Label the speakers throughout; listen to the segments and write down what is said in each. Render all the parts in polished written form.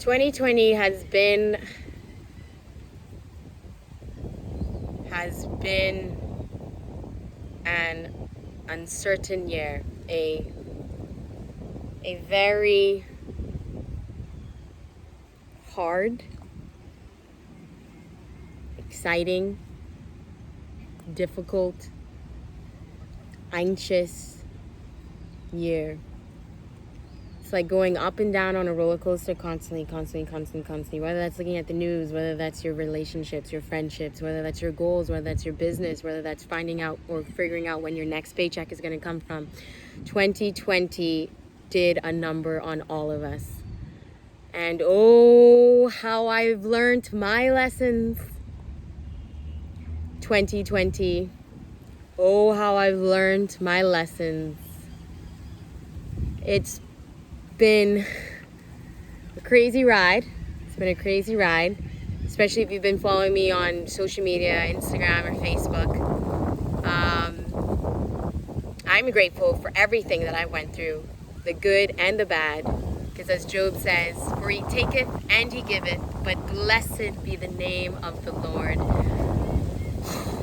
Speaker 1: 2020 has been an uncertain year, a very hard, exciting, difficult, anxious year. It's like going up and down on a roller coaster constantly, whether that's looking at the news, whether that's your relationships, your friendships, whether that's your goals, whether that's your business, whether that's finding out or figuring out when your next paycheck is going to come from. 2020 did a number on all of us. And oh, how I've learned my lessons. 2020, oh, how I've learned my lessons. It's been a crazy ride. It's been a crazy ride, especially if you've been following me on social media, Instagram or Facebook. I'm grateful for everything that I went through, the good and the bad, because as Job says, for he taketh and he giveth, but blessed be the name of the Lord.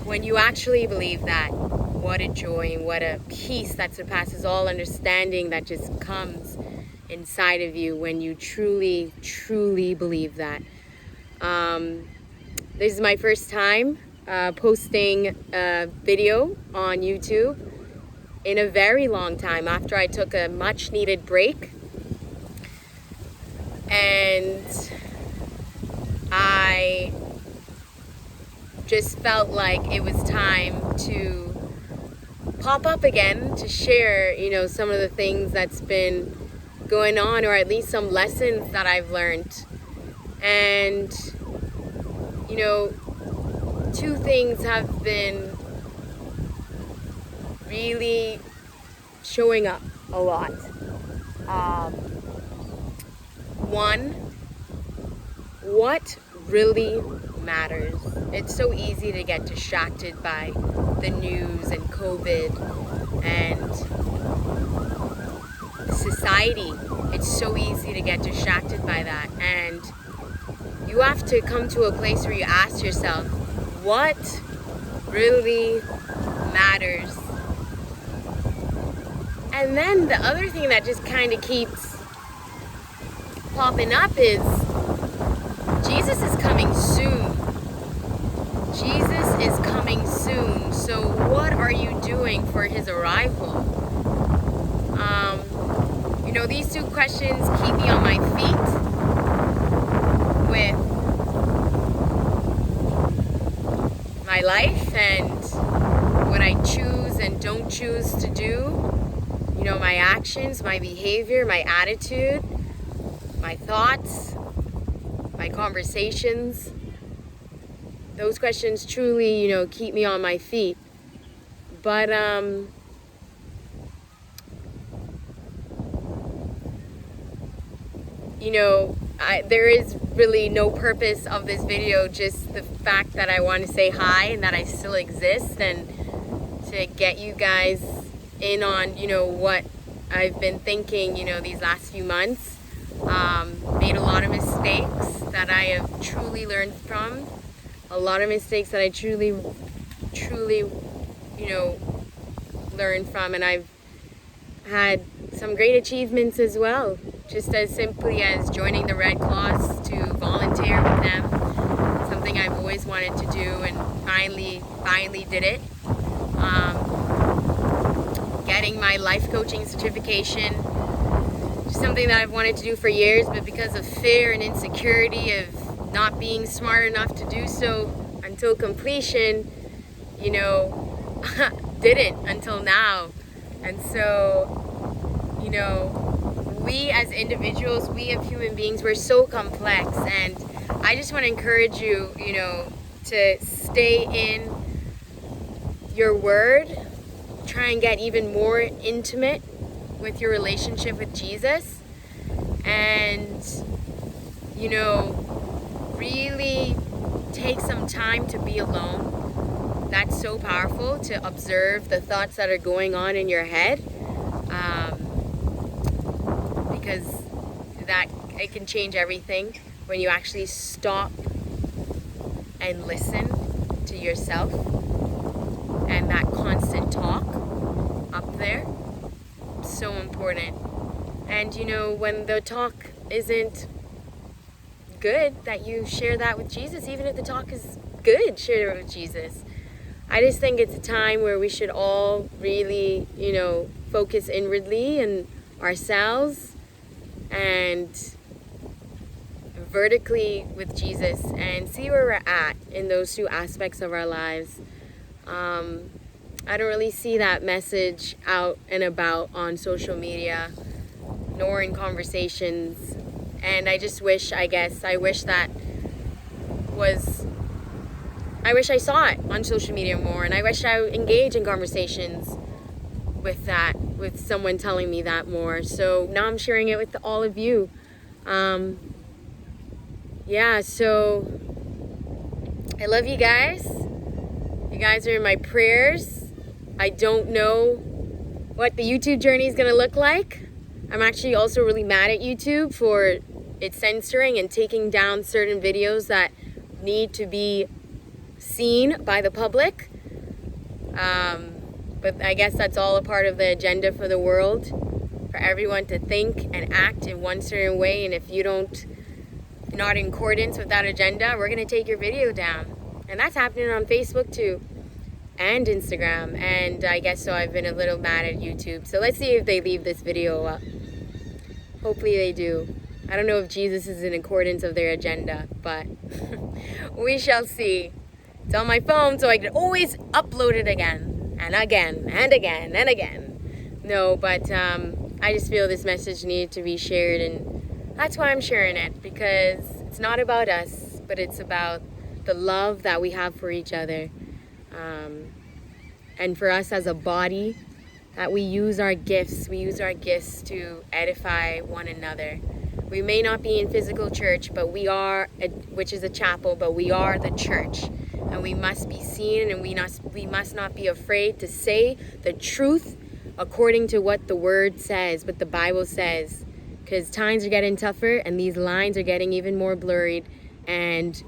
Speaker 1: When you actually believe that, what a joy and what a peace that surpasses all understanding that just comes inside of you when you truly believe that. This is my first time posting a video on YouTube in a very long time, after I took a much needed break, and I just felt like it was time to pop up again to share, some of the things that's been going on, or at least some lessons that I've learned. And two things have been really showing up a lot. One, what really matters. It's so easy to get distracted by the news and COVID and society. It's so easy to get distracted by that, and you have to come to a place where you ask yourself, what really matters? And then the other thing that just kind of keeps popping up is Jesus is coming soon. Jesus is coming soon. So what are you doing for his arrival? These two questions keep me on my feet with my life and what I choose and don't choose to do. My actions, my behavior, my attitude, my thoughts, my conversations. Those questions truly, keep me on my feet. But, there is really no purpose of this video, just the fact that I want to say hi and that I still exist, and to get you guys in on, what I've been thinking, these last few months. Made a lot of mistakes that I have truly learned from. A lot of mistakes that I truly, learned from. And I've had some great achievements as well. Just as simply as joining the Red Cross to volunteer with them. Something I've always wanted to do, and finally did it. Getting my life coaching certification. Something that I've wanted to do for years, but because of fear and insecurity of not being smart enough to do so until completion, didn't until now. And so, we as individuals, we as human beings, we're so complex, and I just want to encourage you, to stay in your word, try and get even more intimate with your relationship with Jesus, and really take some time to be alone. That's so powerful, to observe the thoughts that are going on in your head, because that it can change everything when you actually stop and listen to yourself and that constant talk up there. So important. And you know, when the talk isn't good, that you share that with Jesus. Even if the talk is good, share it with Jesus. I just think it's a time where we should all really, you know, focus inwardly and ourselves and vertically with Jesus and see where we're at in those two aspects of our lives. I don't really see that message out and about on social media nor in conversations, and I just wish, I wish I saw it on social media more, and I wish I engage in conversations with that, with someone telling me that more. So now I'm sharing it with all of you. Yeah, so I love you guys. You guys are in my prayers. I don't know what the YouTube journey is going to look like. I'm actually also really mad at YouTube for it censoring and taking down certain videos that need to be seen by the public. But I guess that's all a part of the agenda for the world, for everyone to think and act in one certain way. And if you not in accordance with that agenda, we're going to take your video down. And that's happening on Facebook too, and Instagram. And I guess so I've been a little mad at YouTube. So let's see if they leave this video up. Hopefully they do. I don't know if Jesus is in accordance of their agenda, but we shall see. It's on my phone, so I can always upload it again and again and again and again. No, but I just feel this message needed to be shared, and that's why I'm sharing it, because it's not about us, but it's about the love that we have for each other. And for us as a body, that we use our gifts to edify one another. We may not be in physical church, but we are, which is a chapel, but we are the church. And we must be seen, and we must not be afraid to say the truth according to what the word says, what the Bible says. Because times are getting tougher, and these lines are getting even more blurred, and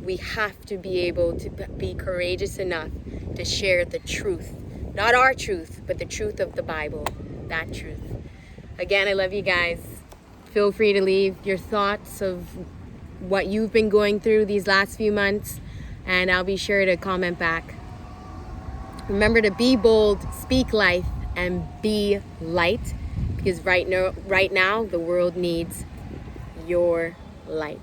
Speaker 1: we have to be able to be courageous enough to share the truth. Not our truth, but the truth of the Bible. That truth. Again, I love you guys. Feel free to leave your thoughts of what you've been going through these last few months, and I'll be sure to comment back. Remember to be bold, speak life, and be light, because right now the world needs your light.